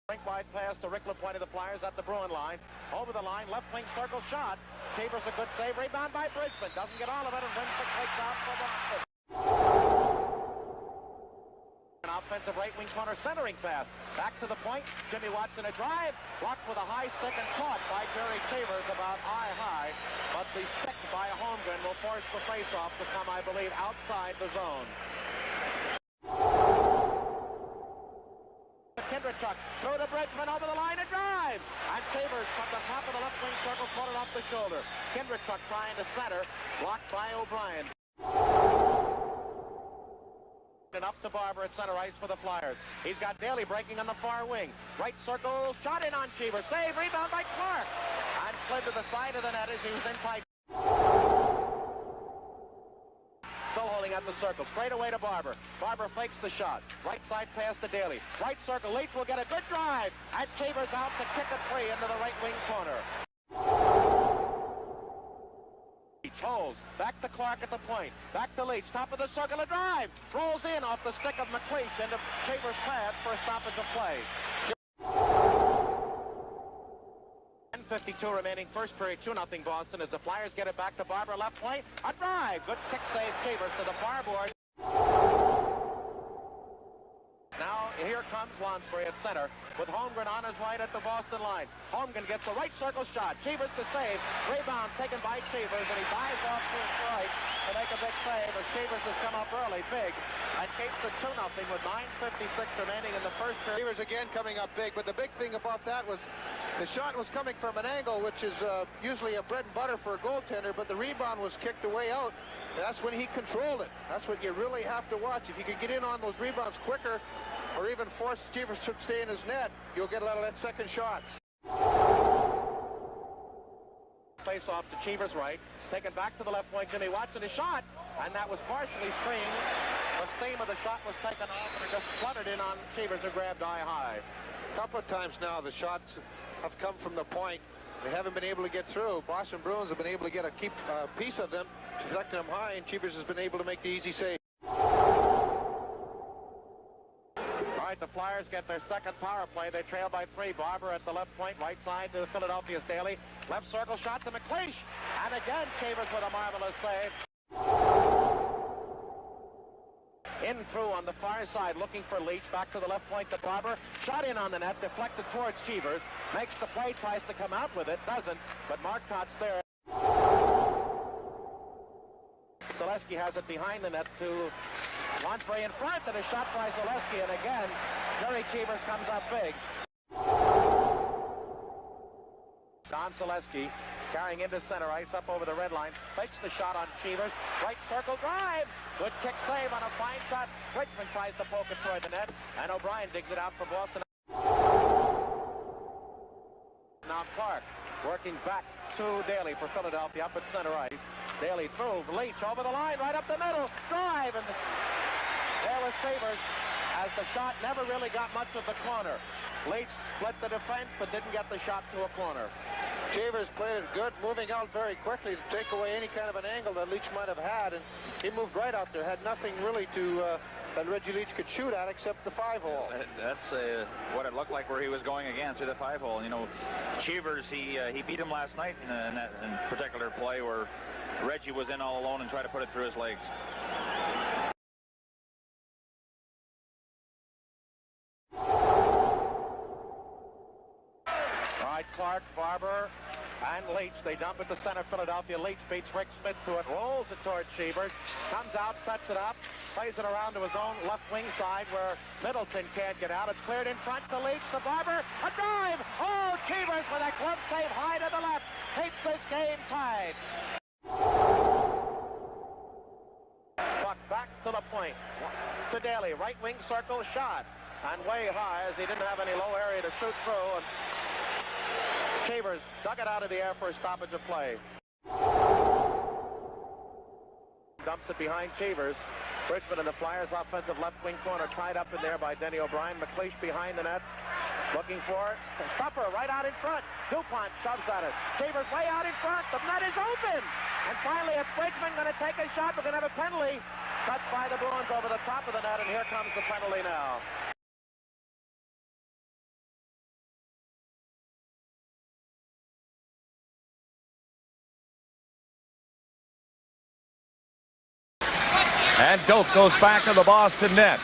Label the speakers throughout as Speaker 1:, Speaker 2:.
Speaker 1: Rink-wide pass to Rick LaPointe of the Flyers at the Bruin line. Over the line, left wing circle shot. Cheevers a good save. Rebound by Bridgman. Doesn't get all of it, and Winsick takes out for Boston. An offensive right wing corner centering pass. Back to the point. Jimmy Watson a drive. Blocked with a high stick and caught by Gerry Cheevers about eye high. But the stick by Holmgren will force the face-off to come, I believe, outside the zone. Truck through to Bridgman over the line and drive. And Cheevers from the top of the left wing circle caught it off the shoulder. Truck trying to center, blocked by O'Brien. And up to Barber at center ice for the Flyers. He's got Daly breaking on the far wing. Right circle, shot in on Cheevers. Save, rebound by Clark. And slid to the side of the net as he was in tight. Still holding at the circle. Straight away to Barber. Barber fakes the shot. Right side pass to Daly. Right circle. Leach will get a good drive. And Cheevers out to kick it free into the right wing corner. Leach holds. Back to Clark at the point. Back to Leach. Top of the circle. A drive. Rolls in off the stick of McLeish into Cheevers' pads for a stoppage of play. 52 remaining, first period, 2-0 Boston as the Flyers get it back to Barber, left point, a drive, good kick save, Cheevers to the far board. Now here comes Lansbury at center with Holmgren on his right at the Boston line. Holmgren gets the right circle shot, Cheevers to save, rebound taken by Cheevers, and he dives off to his right to make a big save as Cheevers has come up early, big, and keeps it 2-0 with 9:56 remaining in the first period.
Speaker 2: Cheevers again coming up big, but the big thing about that was the shot was coming from an angle which is usually a bread and butter for a goaltender, but the rebound was kicked away out. That's when he controlled it. That's what you really have to watch. If you can get in on those rebounds quicker or even force Cheevers to stay in his net, you'll get a lot of that second shots.
Speaker 1: Face off to Cheevers' right. Taken back to the left point. Jimmy Watson is shot, and that was partially screened. The steam of the shot was taken off, and it just fluttered in on Cheevers, who grabbed eye high.
Speaker 2: A couple of times now the shots have come from the point. They haven't been able to get through. Boston Bruins have been able to get a piece of them, deflecting them high, and Cheevers has been able to make the easy save.
Speaker 1: All right, the Flyers get their second power play. They trail by 3. Barber at the left point, right side to Philadelphia's Daly. Left circle shot to McLeish. And again, Cheevers with a marvelous save. In through on the far side, looking for Leach. Back to the left point to Barber. Shot in on the net, deflected towards Cheevers. Makes the play, tries to come out with it. Doesn't, but Marcotte's there. Zaleski has it behind the net to Lansbury in front, and a shot by Zaleski. And again, Gerry Cheevers comes up big. Don Zaleski carrying into center ice up over the red line. Fakes the shot on Cheevers. Right circle drive. Good kick save on a fine shot. Bridgman tries to poke it toward the net, and O'Brien digs it out for Boston. Now Clark working back to Daly for Philadelphia up at center ice. Daly through, Leach over the line, right up the middle. Drive, and there was Cheevers as the shot never really got much of the corner. Leach split the defense, but didn't get the shot to a corner.
Speaker 2: Cheevers played it good, moving out very quickly to take away any kind of an angle that Leach might have had, and he moved right out there. Had nothing really to that Reggie Leach could shoot at except the 5-hole.
Speaker 3: That's what it looked like where he was going again through the 5-hole. You know, Cheevers, he beat him last night in that particular play where Reggie was in all alone and tried to put it through his legs.
Speaker 1: All right, Clark, Barber, and Leach. They dump it to center Philadelphia. Leach beats Rick Smith to it, rolls it towards Cheevers, comes out, sets it up, plays it around to his own left wing side where Middleton can't get out. It's cleared in front to Leach, to Barber, a drive! Oh, Cheevers with a glove save high to the left. Keeps this game tied. Buck back to the point. To Daly, right wing circle shot. And way high as he didn't have any low area to shoot through. And Cheevers dug it out of the air for a stoppage of play. Dumps it behind Cheevers. Bridgman and the Flyers offensive left wing corner tied up in there by Denny O'Brien. McLeish behind the net. Looking for it. Stuffer right out in front. DuPont shoves at it. Cheevers way out in front. The net is open. And finally, it's Bridgman going to take a shot. We're going to have a penalty. Touched by the Bruins over the top of the net, and here comes the penalty now.
Speaker 4: And Doak goes back to the Boston net.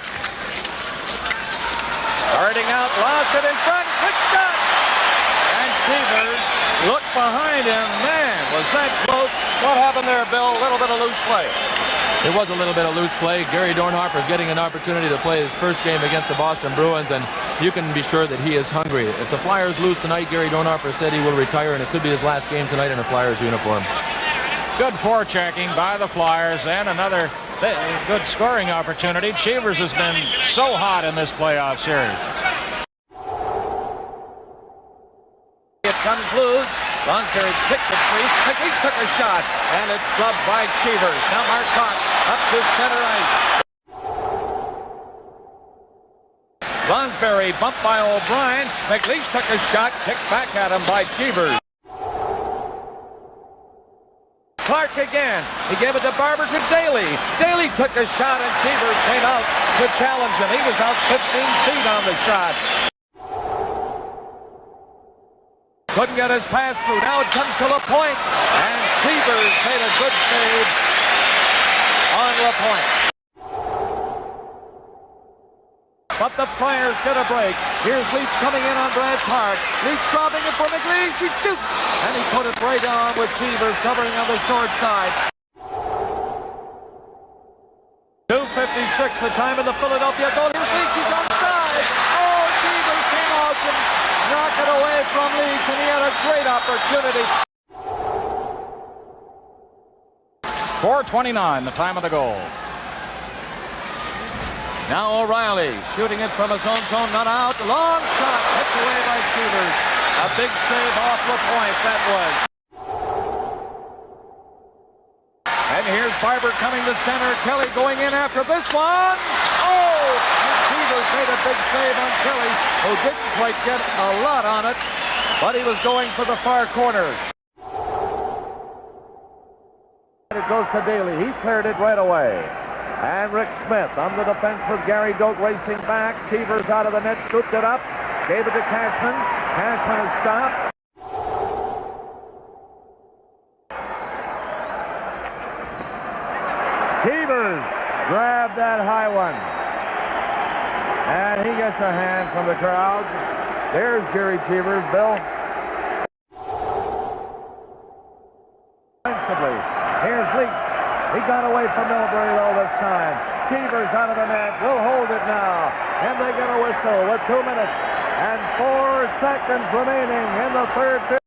Speaker 4: Starting out, lost it in front, quick shot! And Cheevers looked behind him. Man, was that close. What happened there, Bill? A little bit of loose play.
Speaker 5: It was a little bit of loose play. Gary Dornhofer is getting an opportunity to play his first game against the Boston Bruins, and you can be sure that he is hungry. If the Flyers lose tonight, Gary Dornhofer said he will retire, and it could be his last game tonight in a Flyers uniform.
Speaker 6: Good forechecking by the Flyers, and another good scoring opportunity. Cheevers has been so hot in this playoff series.
Speaker 4: It comes loose. Lonsberry kicked it free. McLeish took a shot, and it's scrubbed by Cheevers. Now Marcotte up to center ice. Lonsberry bumped by O'Brien. McLeish took a shot, kicked back at him by Cheevers. Clark again. He gave it to Barber to Daly. Daly took a shot, and Cheevers came out to challenge him. He was out 15 feet on the shot. Couldn't get his pass through. Now it comes to LaPointe. And Cheevers made a good save on LaPointe. But the Flyers get a break. Here's Leach coming in on Brad Park. Leach dropping it for McLeish. He shoots. And he put it right on with Cheevers covering on the short side. 2:56, the time of the Philadelphia goal. Here's Leach. He's onside. Oh, Cheevers came out and knocked it away from Leach, and he had a great opportunity.
Speaker 6: 4:29, the time of the goal.
Speaker 4: Now O'Reilly shooting it from his own zone, not out. Long shot, picked away by Cheevers. A big save off LaPointe, that was. And here's Barber coming to center. Kelly going in after this one. Oh! And Cheevers made a big save on Kelly, who didn't quite get a lot on it, but he was going for the far corners. It goes to Daly. He cleared it right away. And Rick Smith on the defense with Gary Doak racing back. Cheevers out of the net, scooped it up, gave it to Cashman. Cashman is stopped. Cheevers grabbed that high one. And he gets a hand from the crowd. There's Gerry Cheevers, Bill. Offensively, here's Leach. He got away from Milbury, though, this time. Cheevers out of the net. Will hold it now. And they get a whistle with 2 minutes and 4 seconds remaining in the third period.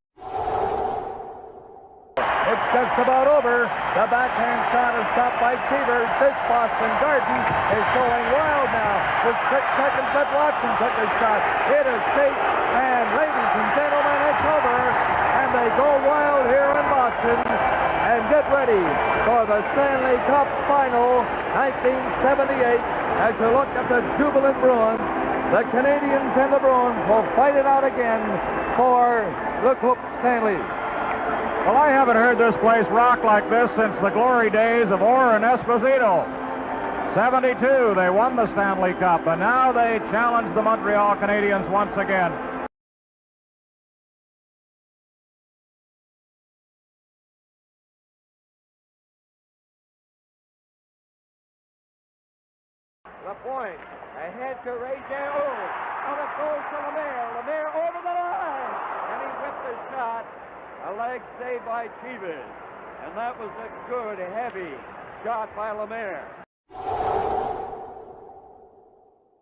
Speaker 4: It's just about over. The backhand shot is stopped by Cheevers. This Boston Garden is going wild now. With 6 seconds left, Watson took a shot. It is state. And ladies and gentlemen, it's over. And they go wild here in Boston. And get ready for the Stanley Cup Final 1978. As you look at the jubilant Bruins, the Canadiens and the Bruins will fight it out again for the Coupe Stanley.
Speaker 6: Well, I haven't heard this place rock like this since the glory days of Orr and Esposito. 72, they won the Stanley Cup, and now they challenge the Montreal Canadiens once again.
Speaker 2: LaPointe ahead to Ray J.O. Out it goes to Lemaire. Lemaire over the line. And he whipped the shot. A leg saved by Cheevers. And that was a good, heavy shot by Lemaire.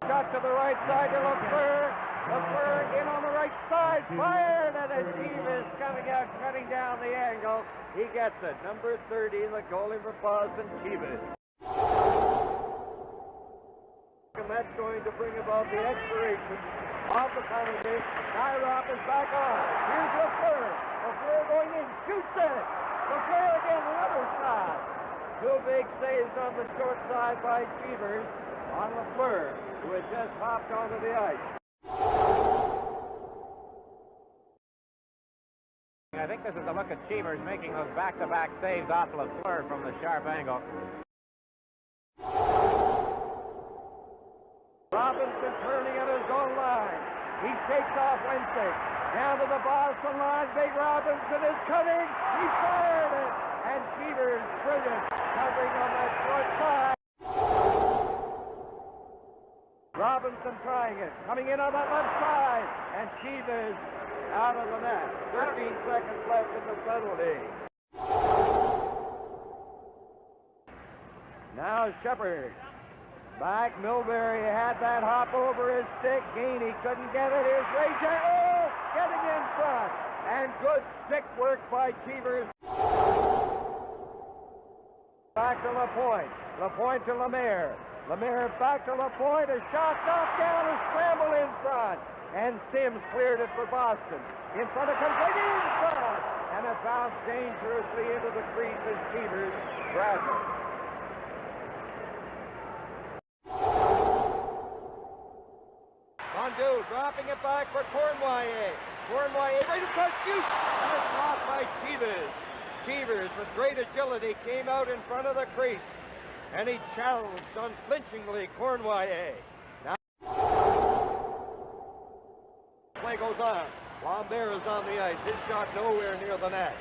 Speaker 2: Shot to the right side to Lafleur. Lafleur in on the right side. Fired. And Cheevers coming out, cutting down the angle. He gets it. Number 30, the goalie for Boston, Cheevers. And that's going to bring about the expiration of the penalty. Nyrop is back on. Here's Lafleur. Lafleur going in, shoots it. Lafleur again, another shot. 2 big saves on the short side by Cheevers on Lafleur, who had just hopped onto the ice.
Speaker 1: I think this is a look at Cheevers making those back-to-back saves off Lafleur from the sharp angle.
Speaker 2: Robinson turning at his own line. He takes off Wednesday. Down to the Boston line. Big Robinson is coming. He fired it. And Cheevers, brilliant, covering on that short side.
Speaker 4: Robinson trying it, coming in on that left side, and Cheevers out of the net. 13 seconds left in the penalty. Now Shepard. Back, Milbury had that hop over his stick. Gainey couldn't get it. Here's Resch. Oh, getting in front. And good stick work by Cheevers. Back to Lapointe. Lapointe to Lemaire. Lemaire back to Lapointe. A shot knocked down. A scramble in front. And Sims cleared it for Boston. In front of complete in front. And it bounced dangerously into the crease as Cheevers grabbed it.
Speaker 2: Fondue dropping it back for Cournoyer. Cournoyer ready to touch, shoot, and it's blocked by Cheevers. Cheevers, with great agility, came out in front of the crease, and he challenged unflinchingly Cournoyer. Now, play goes on. Lambert is on the ice. His shot nowhere near the net.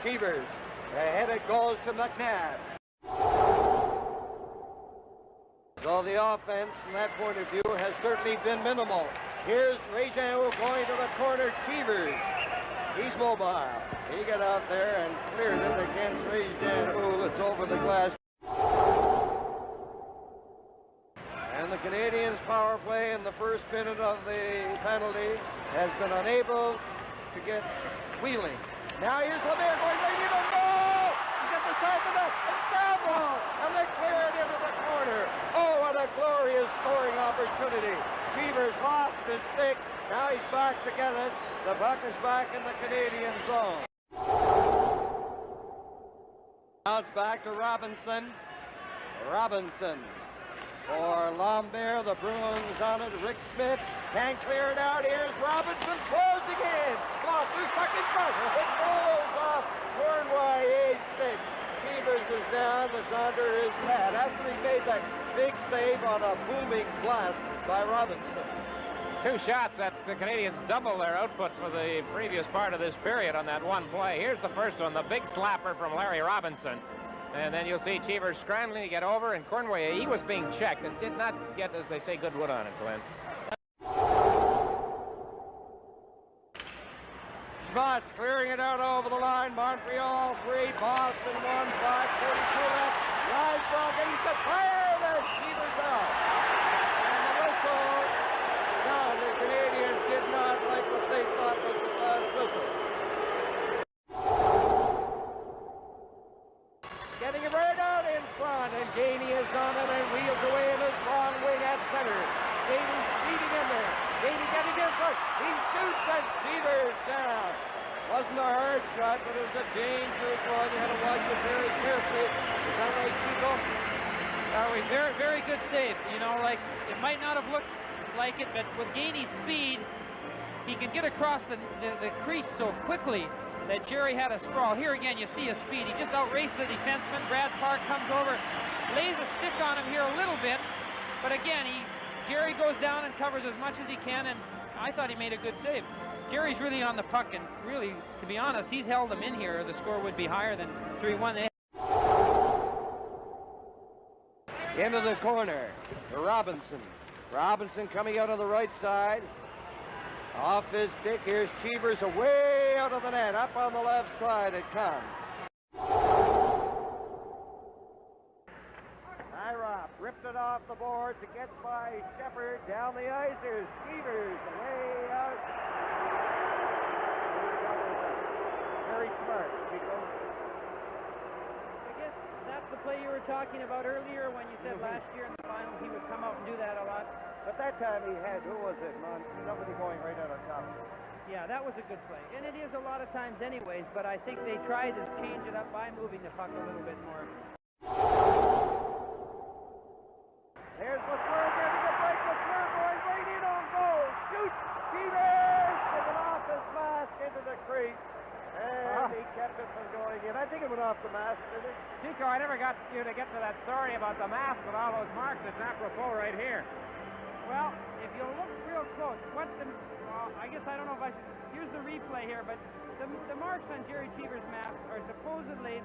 Speaker 2: Cheevers, ahead it goes to McNabb. So the offense, from that point of view, has certainly been minimal. Here's Resch going to the corner. Cheevers, he's mobile. He got out there and cleared it against Resch. It's over the glass. And the Canadiens' power play in the first minute of the penalty has been unable to get wheeling. Now here's Lemaire going right in on goal. He's at the side of the net. It's down ball, and they clear it into the corner. Oh, what a glorious scoring opportunity. Cheevers lost his stick. Now he's back to get it. The puck is back in the Canadian zone. Now it's back to Robinson. Robinson for Lambert. The Bruins on it. Rick Smith can't clear it out. Here's Robinson closing in. Block, loose puck in front. It rolls off Cournoyer's stick. Cheevers is down. It's under his pad after he made that big save on a booming blast by Robinson.
Speaker 7: Two shots that the Canadiens double their output for the previous part of this period on that one play. Here's the first one, the big slapper from Larry Robinson. And then you'll see Cheevers scrambling to get over, and Cournoyer, he was being checked and did not get, as they say, good wood on it, Glenn.
Speaker 2: Schmutz clearing it out over the line. Montreal 3, Boston 1, 5:42 left. Line broke, and he's the fire, and Cheevers out. And the whistle sound. The Canadiens did not like what they thought was the last whistle. Getting it right out in front, and Gainey is on it and wheels away in his long wing at center. Gainey speeding in there. Gainey getting in front. He shoots, and Cheevers down. Wasn't a hard shot, but it was a dangerous one. You had to watch it very carefully. Is that right, Chico?
Speaker 8: Very, very good save. You know, like, it might not have looked like it, but with Gainey's speed, he can get across the crease so quickly that Gerry had a sprawl. Here again, you see his speed. He just outraced the defenseman. Brad Park comes over, lays a stick on him here a little bit, but again, Gerry goes down and covers as much as he can, and I thought he made a good save. Gerry's really on the puck, and really, to be honest, he's held him in here. The score would be higher than 3-1.
Speaker 2: Into the corner to Robinson. Robinson coming out on the right side. Off his stick, here's Cheevers away out of the net. Up on the left side it comes.
Speaker 4: Irop ripped it off the boards. It gets by Shepard. Down the ice. There's Cheevers way out. Very smart, Chico.
Speaker 8: I guess that's the play you were talking about earlier when you said last year in the finals he would come out and do that a lot.
Speaker 4: But that time he had, who was it, man? Somebody going right out on top.
Speaker 8: Yeah, that was a good play. And it is a lot of times anyways, but I think they tried to change it up by moving the puck a little bit more.
Speaker 4: There's Lafleur getting a break. Lafleur going right in on goal. Shoot! Cheevers with it off his mask into the crease. And he kept it from going in. I think it went off the mask, didn't it?
Speaker 7: Chico, I never got you to get to that story about the mask with all those marks. It's apropos right here.
Speaker 8: Well, if you look real close, I guess I don't know if I should, here's the replay here, but the marks on Gerry Cheevers' mask are supposedly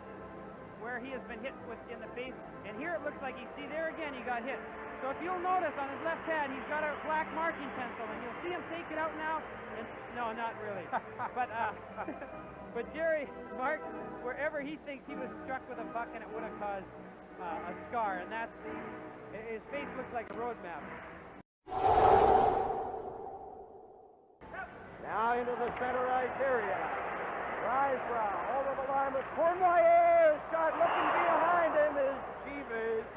Speaker 8: where he has been hit in the face. And here it looks like there again he got hit. So if you'll notice on his left pad, he's got a black marking pencil, and you'll see him take it out now. And, no, not really. But Gerry marks wherever he thinks he was struck with a puck and it would have caused a scar, and that's his face looks like a road map.
Speaker 4: Now into the center ice area. Rysbrough over the line with Cournoyer. Shot looking behind him is Cheevers.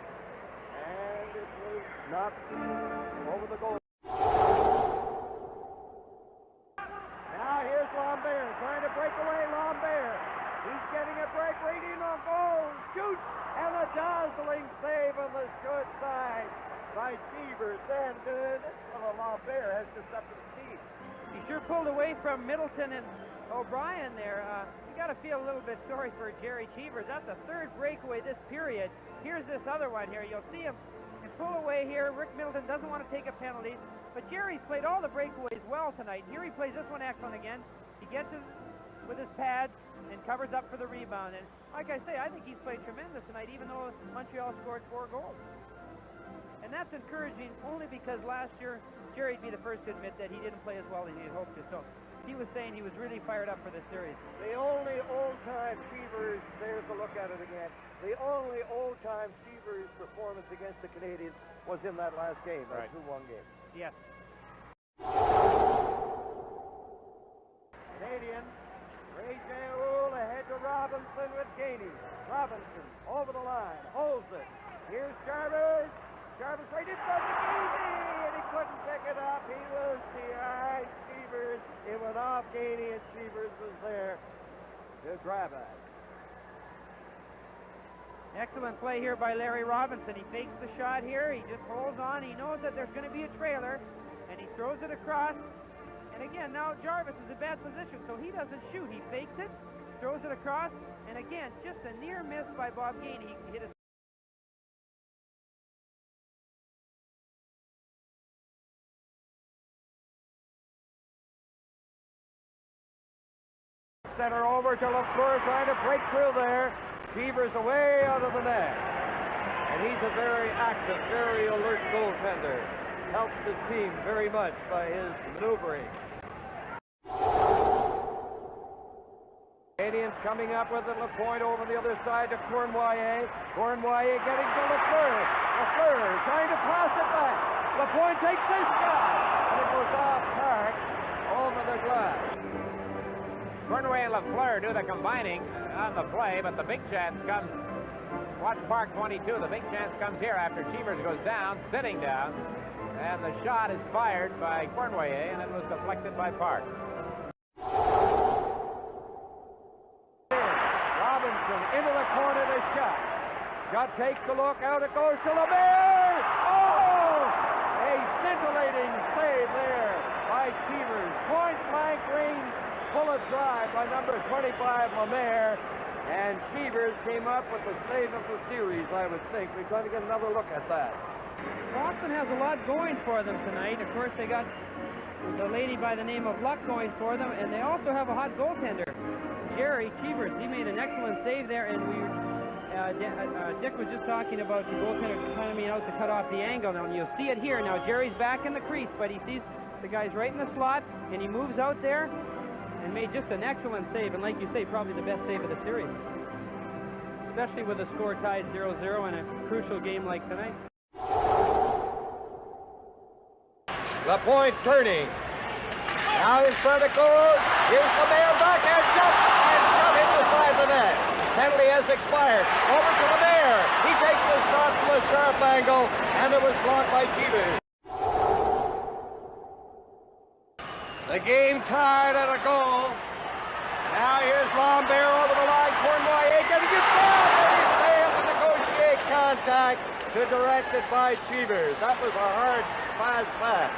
Speaker 4: And it was not over the goal. Now here's Lambert trying to break away. Lambert. He's getting a break, leading on goal. Shoots, and a dazzling save on the short side by Cheevers. And Lambert has just up to the team.
Speaker 8: He sure pulled away from Middleton and O'Brien there. You got to feel a little bit sorry for Gerry Cheevers. That's the third breakaway this period. Here's this other one here. You'll see him pull away here. Rick Middleton doesn't want to take a penalty, but Gerry's played all the breakaways well tonight. Here he plays this one excellent again. He gets it with his pads and covers up for the rebound. And like I say, I think he's played tremendous tonight, even though Montreal scored 4 goals. And that's encouraging only because last year Gerry'd be the first to admit that he didn't play as well as he had hoped to. So he was saying he was really fired up for this series.
Speaker 4: The only old-time Cheevers, there's a look at it again. The only old-time Cheevers performance against the Canadiens was in that last game, that 2-1 game.
Speaker 8: Yes.
Speaker 4: Canadiens, Ray Jean ahead to Robinson with Gainey. Robinson over the line, holds it. Here's Cheevers. Cheevers right in front of Gainey, and he couldn't pick it up. He was behind Cheevers. It went off Gainey, and Cheevers was there to grab it.
Speaker 8: Excellent play here by Larry Robinson. He fakes the shot here. He just holds on. He knows that there's going to be a trailer, and he throws it across. And again, now Jarvis is in bad position, so he doesn't shoot. He fakes it, throws it across, and again, just a near miss by Bob Gainey. He hit a
Speaker 4: center over to Lafleur, trying to break through there. Cheevers away out of the net. And he's a very active, very alert goaltender. Helps his team very much by his maneuvering. Canadiens coming up with it. LaPointe over the other side to Cournoyer. Cournoyer getting to Lafleur. Lafleur trying to pass it back. LaPointe takes this shot. And it goes off Hart over the glass.
Speaker 7: Cournoyer and Lafleur do the combining on the play, but the big chance comes. Watch Park 22. The big chance comes here after Cheevers goes down, sitting down, and the shot is fired by Cournoyer, and it was deflected by Park.
Speaker 4: Robinson into the corner, the shot. Shot takes a look, out it goes to Lambert. Oh! A scintillating save there by Cheevers. Point blank range. Bullet drive by number 25, Lambert, and Cheevers came up with the save of the series, I would think. We're going to get another look at that.
Speaker 8: Boston has a lot going for them tonight. Of course, they got the lady by the name of Luck going for them, and they also have a hot goaltender, Gerry Cheevers. He made an excellent save there, and Dick was just talking about the goaltender coming out to cut off the angle. Now, and you'll see it here. Now, Jerry's back in the crease, but he sees the guy's right in the slot, and he moves out there and made just an excellent save, and like you say, probably the best save of the series, especially with the score tied 0-0 in a crucial game like tonight.
Speaker 4: LaPointe turning. Now in front it goes. Here's the man backhand shot, and shot him beside the net. Penalty has expired. Over to the mayor. He takes the shot from a sharp angle, and it was blocked by Cheevers. The game tied at a goal. Now here's Lambert over the line. Cournoyer getting it down, and he failed to negotiate contact to direct it by Cheevers. That was a hard, fast pass.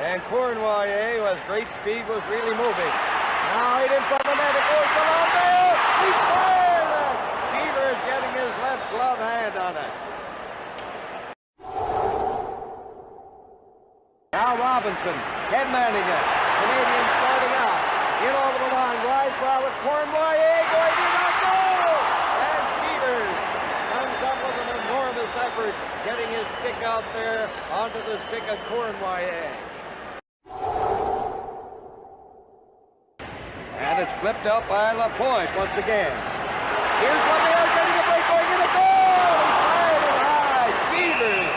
Speaker 4: And Cournoyer, who has great speed, was really moving. Now in front of the net, it goes to Lambert. He fired it. Cheevers getting his left glove hand on it. Now Robinson, headmanning it. Canadiens starting out. In over the line, Rysbrough with Cournoyer going in on goal. And Cheevers
Speaker 2: there onto the stick of Cournoyer. And it's flipped out by Lapointe once again. Here's Lemaire getting a break, going in a goal! He fired it high. Cheevers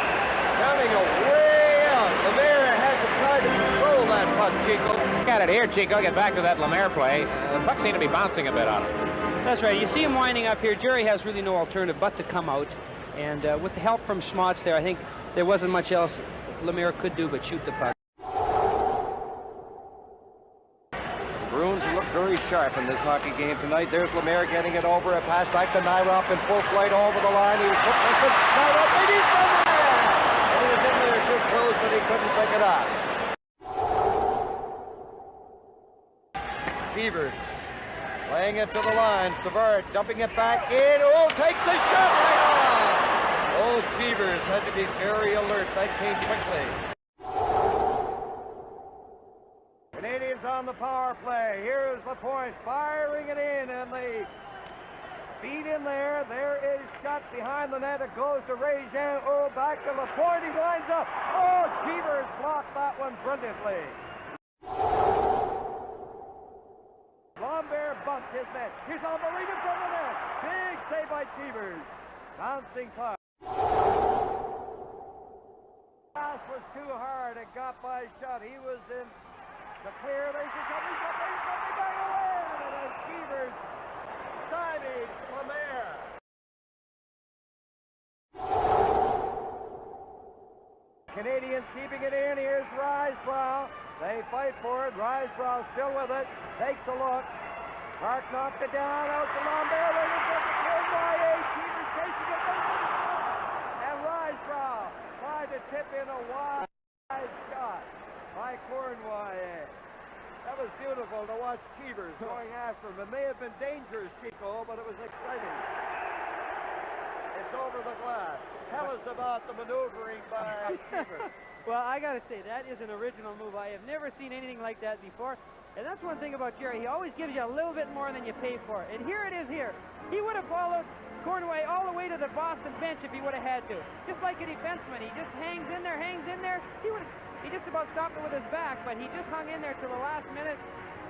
Speaker 2: coming away out. Lemaire had to try to control that puck, Chico.
Speaker 7: Look at it here, Chico. Get back to that Lemaire play. The puck seemed to be bouncing a bit on him.
Speaker 8: That's right. You see him winding up here. Jerry has really no alternative but to come out. And with the help from Schmotz there, I think there wasn't much else Lemaire could do but shoot the puck.
Speaker 2: Bruins look very sharp in this hockey game tonight. There's Lemaire getting it over. A pass back to Nyrop in full flight over the line. He was put with Nyrop, and he's from there! And he was in there too close, but he couldn't pick it up. Cheevers laying it to the line. Savard dumping it back in. Oh, takes the shot right on! Oh, Cheevers had to be very alert. That came quickly.
Speaker 6: Canadiens on the power play. Here's Lapointe firing it in, and they feed in there. There is shot behind the net. It goes to Regin. Oh, back to Lapointe. He winds up. Oh, Cheevers blocked that one brilliantly. Lambert bumped his net. Here's Alvarino from the net. Big save by Cheevers. Bouncing puck. Pass was too hard. It got by shot. He was in the clear. There's something back away. And then Cheevers stymied Lemaire. Canadiens keeping it in. Here's Risebrough. They fight for it. Risebrough still with it. Takes a look. Hart knocked it down. Out to Lambert. Waiting for the Cournoyer. Cheevers chasing it. And Risebrough tried to tip in a wide shot by Cournoyer. That was beautiful to watch Cheevers going after him. It may have been dangerous, Chico, but it was exciting. It's over the glass. Tell us about the maneuvering by Cheevers.
Speaker 8: Well, I got to say, that is an original move. I have never seen anything like that before. And that's one thing about Jerry. He always gives you a little bit more than you pay for. And here it is here. He would have followed Cournoyer all the way to the Boston bench if he would have had to. Just like a defenseman. He just hangs in there. He just about stopped it with his back, but he just hung in there till the last minute.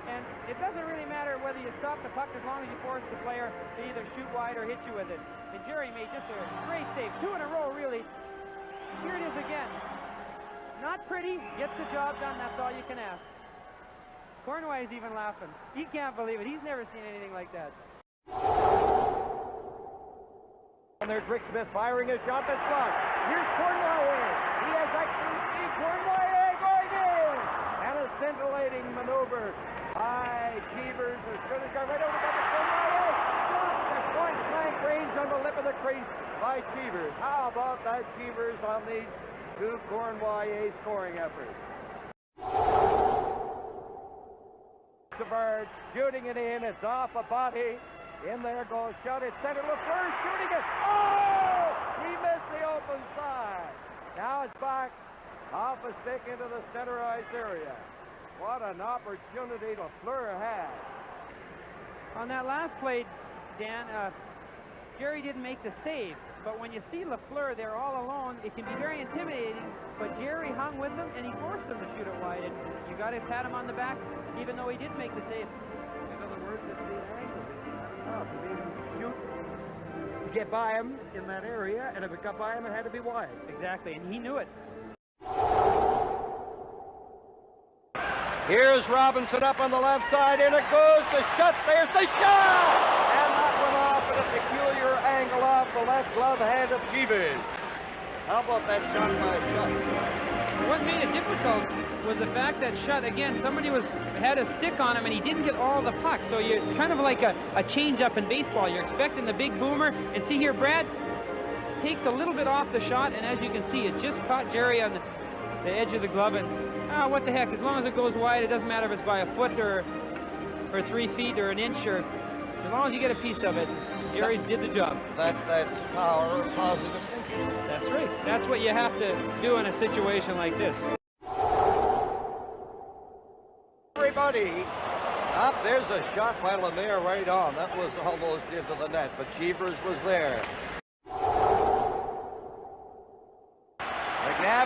Speaker 8: And it doesn't really matter whether you stop the puck as long as you force the player to either shoot wide or hit you with it. And Jerry made just a great save. 2 in a row, really. Here it is again. Not pretty, gets the job done, that's all you can ask. Cournoyer is even laughing. He can't believe it. He's never seen anything like that.
Speaker 6: And there's Rick Smith firing a shot that's blocked. Here's Cournoyer. He has excellent speed. Cournoyer going in. And a scintillating maneuver by Cheevers. As good as got right over to Cournoyer. Blocked at point blank range on the lip of the crease by Cheevers. How about that Cheevers on these two Cournoyer scoring efforts? Savard shooting it in. It's off a body. In there goes shot. It's center. Lafleur shooting it. Oh! He missed the open side. Now it's back off a stick into the center ice area. What an opportunity Lafleur had.
Speaker 8: On that last play, Dan, Jerry didn't make the save. But when you see Lafleur there all alone, it can be very intimidating. But Jerry hung with them, and he forced them to shoot it wide. And you got to pat him on the back, even though he didn't make the save.
Speaker 6: In other words, it's the angle. To be able to shoot, to get by him in that area, and if it got by him, it had to be wide.
Speaker 8: Exactly, and he knew it.
Speaker 2: Here's Robinson up on the left side, and it goes. The shot. There's the shot! And that went off at a peculiar angle off the left glove hand of Cheevers. How about that shot by Shutt?
Speaker 8: What made it difficult was the fact that Shutt, again, somebody had a stick on him, and he didn't get all the puck. So it's kind of like a change-up in baseball. You're expecting the big boomer, and see here, Brad takes a little bit off the shot, and as you can see, it just caught Jerry on the edge of the glove, and what the heck, as long as it goes wide, it doesn't matter if it's by a foot or 3 feet or an inch, or as long as you get a piece of it, Jerry did the job.
Speaker 2: That's that power of positive thinking.
Speaker 8: That's right. That's what you have to do in a situation like this.
Speaker 2: Everybody, up there's a shot by Lemaire right on. That was almost into the net, but Cheevers was there.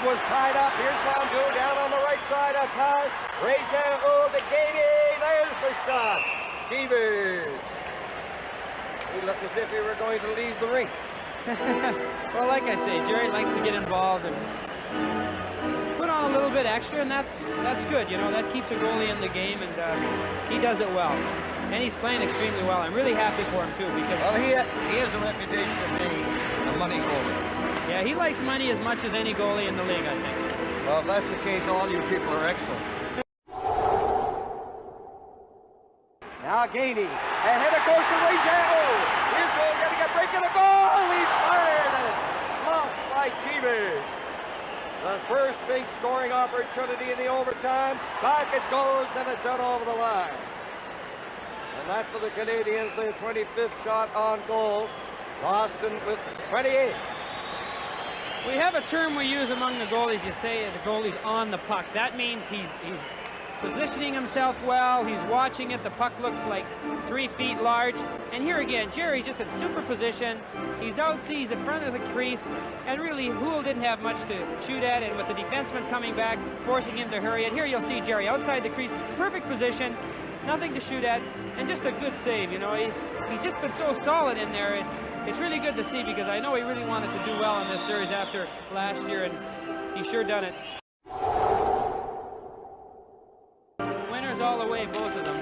Speaker 9: was tied up. Here's Mondu down on the right side. A pass. Resch to Gainey. There's the shot. Cheevers. He looked as if he were going to leave the rink.
Speaker 8: Well, like I say, Gerry likes to get involved and put on a little bit extra, and that's good. You know, that keeps a goalie in the game, and he does it well. And he's playing extremely well. I'm really happy for him, too, because...
Speaker 9: Well, he has a reputation of being a money goalie.
Speaker 8: Yeah, he likes money as much as any goalie in the league, I think.
Speaker 9: Well, if that's the case, all you people are excellent. Now Gainey. Ahead it goes to Resch. Here's Cole getting a break in the goal. He fired it. Blocked by Cheevers. The first big scoring opportunity in the overtime. Back it goes, and it's out over the line. And that's for the Canadiens, their 25th shot on goal. Boston with 28.
Speaker 8: We have a term we use among the goalies. You say the goalie's on the puck. That means he's positioning himself well. He's watching it. The puck looks like 3 feet large. And here again, Gerry's just in super position. He's out, he's in front of the crease. And really, Houle didn't have much to shoot at. And with the defenseman coming back, forcing him to hurry it. Here you'll see Gerry outside the crease. Perfect position. Nothing to shoot at. And just a good save, you know. He's just been so solid in there. It's really good to see, because I know he really wanted to do well in this series after last year, and he's sure done it. Winners all the way, both of them.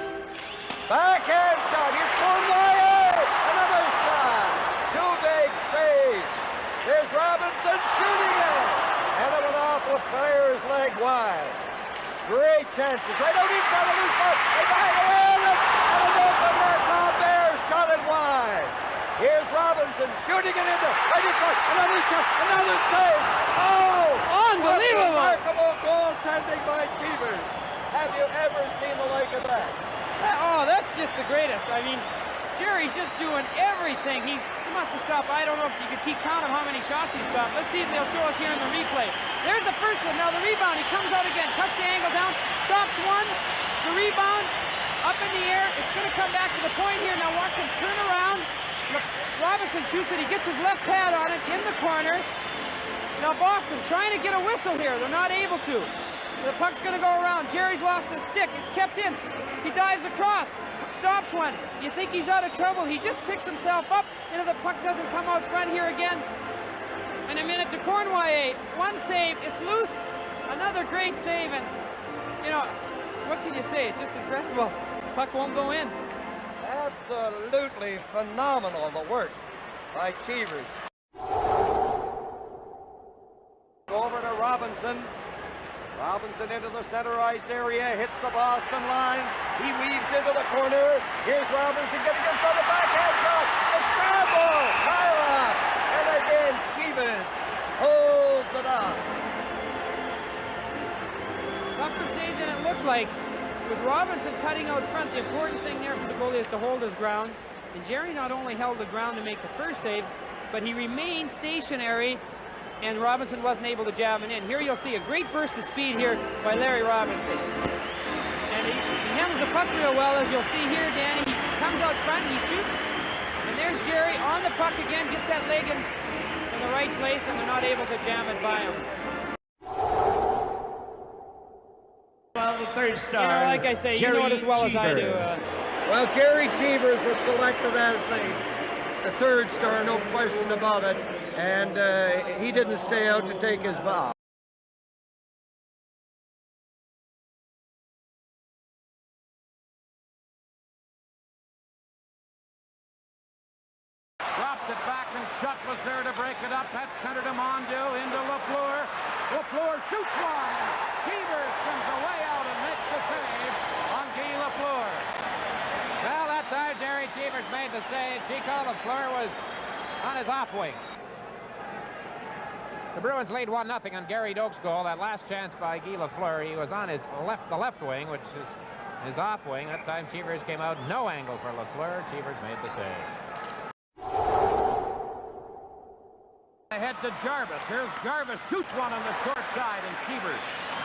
Speaker 9: Backhand shot. He's pulled wide. Another shot. 2 big saves. There's Robinson shooting it. And it went off with Flair's leg wide. Great chances. Right out in front of his foot. And back in. And an open net. Now Bears shot it wide. Here's Robinson shooting it in there. Right in front. Another shot. Another save. Oh!
Speaker 8: Unbelievable!
Speaker 9: Remarkable goaltending by Cheevers. Have you ever seen the like of that?
Speaker 8: Oh, that's just the greatest. I mean, Gerry's just doing everything. He must have stopped. I don't know if you could keep count of how many shots he stopped. Let's see if they'll show us here in the replay. There's the first one. Now the rebound. He comes out again, cuts the angle down, stops one. The rebound up in the air. It's going to come back to the point here. Now watch him turn around. Robinson shoots it. He gets his left pad on it in the corner. Now Boston trying to get a whistle here. They're not able to. The puck's going to go around. Gerry's lost his stick. It's kept in. He dives across. Stops one. You think he's out of trouble. He just picks himself up. You know, the puck doesn't come out front here again. And a minute to Cornway. One save. It's loose. Another great save. And, you know, what can you say? It's just incredible. Puck won't go in.
Speaker 9: Absolutely phenomenal, the work by Cheevers. Over to Robinson. Robinson into the center ice area, hits the Boston line. He weaves into the corner. Here's Robinson getting in front of the backhand shot. A scramble! Tyra! And again, Cheevers holds it up.
Speaker 8: Tougher save than it looked like. With Robinson cutting out front, the important thing there for the goalie is to hold his ground. And Gerry not only held the ground to make the first save, but he remained stationary, and Robinson wasn't able to jam it in. Here you'll see a great burst of speed here by Larry Robinson. And he handles the puck real well, as you'll see here, Danny. He comes out front, he shoots, and there's Gerry on the puck again, gets that leg in the right place, and they're not able to jam it by him.
Speaker 10: Well, the third star.
Speaker 8: You know, like I say,
Speaker 10: Gerry
Speaker 8: you know it as well
Speaker 10: Cheevers.
Speaker 8: as I do.
Speaker 9: Well, Gerry Cheevers was selected as the third star, no question about it. And he didn't stay out to take his bow.
Speaker 11: Dropped it back, and Schutt was there to break it up. That centered to Mondu, into Lafleur. Lafleur shoots one. Cheevers comes away out and makes the save on Guy Lafleur.
Speaker 7: Well, that time Gerry Cheevers made the save. Chico Lafleur was on his off wing. The Bruins lead 1-0 on Gary Doak's goal. That last chance by Guy Lafleur, he was on his the left wing, which is his off wing. That time Cheevers came out, no angle for Lafleur. Cheevers made the save.
Speaker 11: Ahead to Jarvis. Here's Jarvis, shoots one on the short side, and Cheevers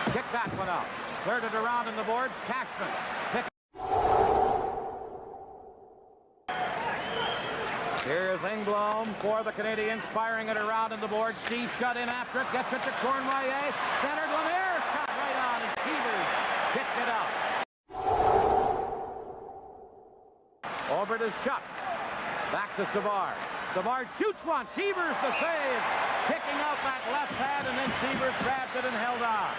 Speaker 11: kick that one out. Third it around in the boards. Cashman. Here's Engblom for the Canadiens, firing it around in the board. Steve shut in after it, gets it to Cournoyer. Centered, Lemaire shot right on, and Cheevers kicked it out. Over to Schuck. Back to Savard. Savard shoots one. Cheevers the save. Kicking out that left pad, and then Cheevers grabbed it and held on.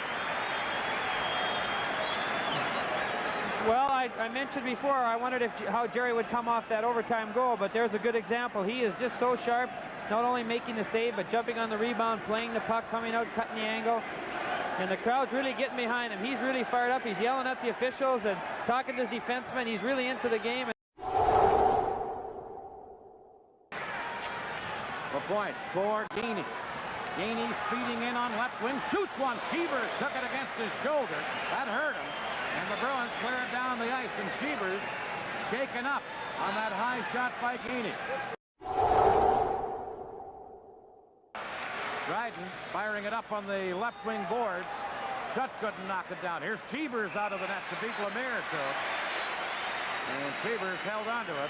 Speaker 8: Well, I mentioned before, I wondered how Gerry would come off that overtime goal, but there's a good example. He is just so sharp, not only making the save, but jumping on the rebound, playing the puck, coming out, cutting the angle. And the crowd's really getting behind him. He's really fired up. He's yelling at the officials and talking to his defensemen. He's really into the game.
Speaker 11: The point for Gainey. Gainey speeding in on left wing, shoots one. Cheevers took it against his shoulder. That hurt him. And the Bruins clear it down the ice, and Cheevers shaken up on that high shot by Gainey. Dryden firing it up on the left wing boards. Schutt couldn't knock it down. Here's Cheevers out of the net to beat Lemaire to it. And Cheevers held onto it.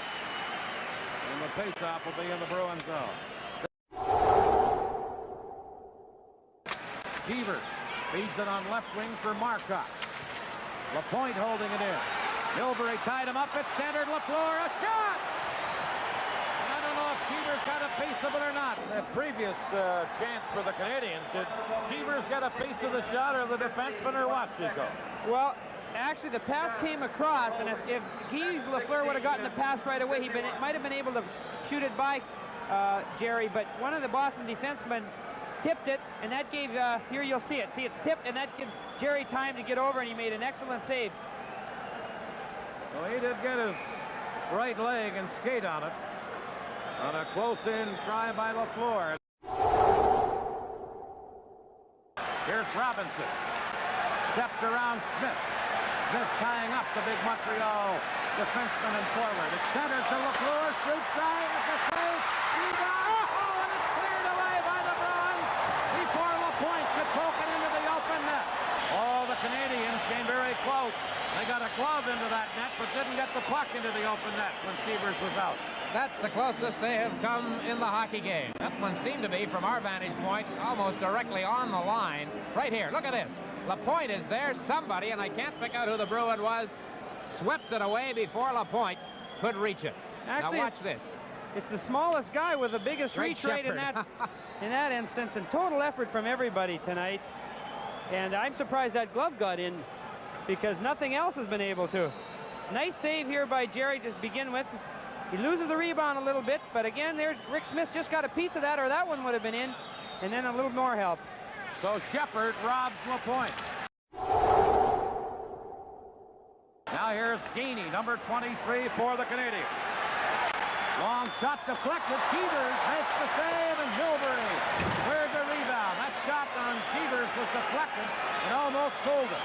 Speaker 11: And the faceoff will be in the Bruins zone. Cheevers feeds it on left wing for Marcotte. Lapointe holding it in. Milbury tied him up. It's centered. Lafleur, a shot! I don't know if Cheevers got a piece of it or not. The previous chance for the Canadiens, did Cheevers get a piece of the shot, or the defenseman, or what, Chico?
Speaker 8: Well, actually, the pass came across, and if Guy Lafleur would have gotten the pass right away, he might have been able to shoot it by Gerry, but one of the Boston defensemen tipped it, and that gave, here you'll see it. See, it's tipped, and that gives Gerry time to get over, and he made an excellent save.
Speaker 11: Well, he did get his right leg and skate on it on a close-in try by Lafleur. Here's Robinson. Steps around Smith. Smith tying up the big Montreal defenseman and forward. It's centered to Lafleur. Shoots right at the save. Rebound. Oh, and it's cleared away by the Bruins before Lapointe could poke it into the open net. Oh, the Canadiens came very close. They got a glove into that net, but didn't get the puck into the open net when Cheevers was out.
Speaker 7: That's the closest they have come in the hockey game. That one seemed to be, from our vantage point, almost directly on the line. Right here, look at this. Lapointe is there. Somebody, and I can't pick out who the Bruin was, swept it away before Lapointe could reach it.
Speaker 8: Actually,
Speaker 7: now watch this.
Speaker 8: It's the smallest guy with the biggest reach rate in that instance, and total effort from everybody tonight. And I'm surprised that glove got in, because nothing else has been able to. Nice save here by Gerry to begin with. He loses the rebound a little bit, but again, there, Rick Smith just got a piece of that, or that one would have been in, and then a little more help.
Speaker 11: So Shepard robs Lapointe. Now here's Gainey, number 23 for the Canadiens. Long shot deflected. Cheevers makes the save, and Milbury cleared the rebound. That shot on Cheevers was deflected and almost fooled it.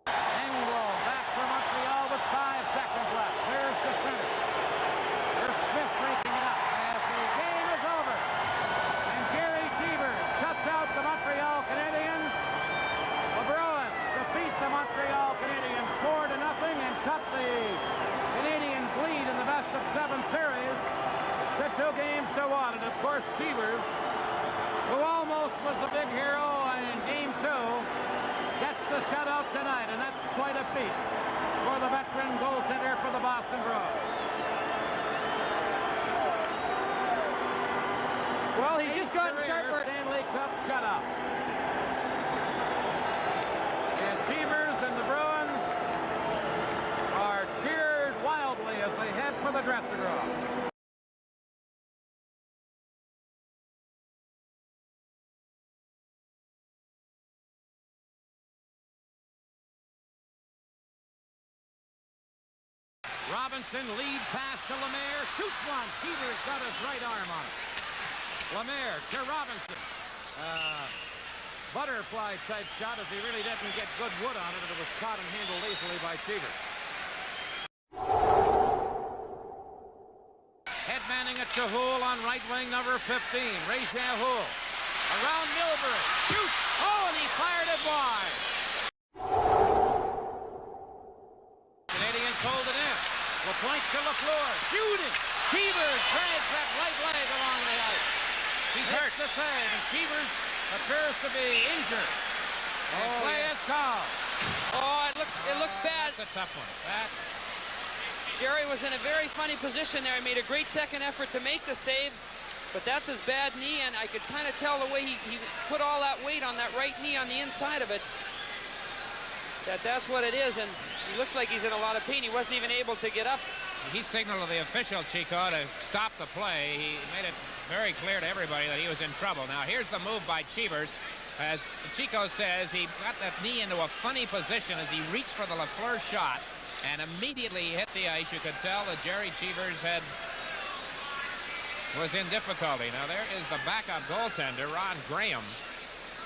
Speaker 11: Engblom back for Montreal with 5 seconds left. There's the center. There's Smith breaking it up as the game is over. And Gerry Cheevers shuts out the Montreal Canadiens. The Bruins defeat the Montreal Canadiens 4-0 and cut the Canadiens lead in the best-of-7 series to 2-1. And of course, Cheevers, who almost was the big hero in Game 2, gets the shutout tonight, and that's quite a feat for the veteran goaltender for the Boston Bruins.
Speaker 8: Well, he just got sharper.
Speaker 11: Stanley Cup shutout. And Cheevers and the Bruins are cheered wildly as they head for the dressing room. Robinson, lead pass to Lemaire, shoots one. Cheevers got his right arm on it. Lemaire to Robinson. Butterfly type shot, as he really didn't get good wood on it, and it was caught and handled easily by Cheevers. Headmanning it to Houle on right wing, number 15. Resch Houle. Around Milbury. Shoots! Oh, and he fired it wide. Canadiens hold it in. Point to LaFleur. Shooting. Cheevers drags that right leg along the ice.
Speaker 7: He's hurt.
Speaker 11: The save, and Cheevers appears to be injured. And play is called.
Speaker 8: Oh, it looks bad.
Speaker 7: That's a tough one.
Speaker 8: Gerry was in a very funny position there. He made a great second effort to make the save, but that's his bad knee, and I could kind of tell the way he put all that weight on that right knee on the inside of it, that's what it is, and he looks like he's in a lot of pain. He wasn't even able to get up.
Speaker 7: He signaled to the official, Chico, to stop the play. He made it very clear to everybody that he was in trouble. Now, here's the move by Cheevers. As Chico says, he got that knee into a funny position as he reached for the LaFleur shot, and immediately he hit the ice. You could tell that Gerry Cheevers was in difficulty. Now, there is the backup goaltender, Ron Graham,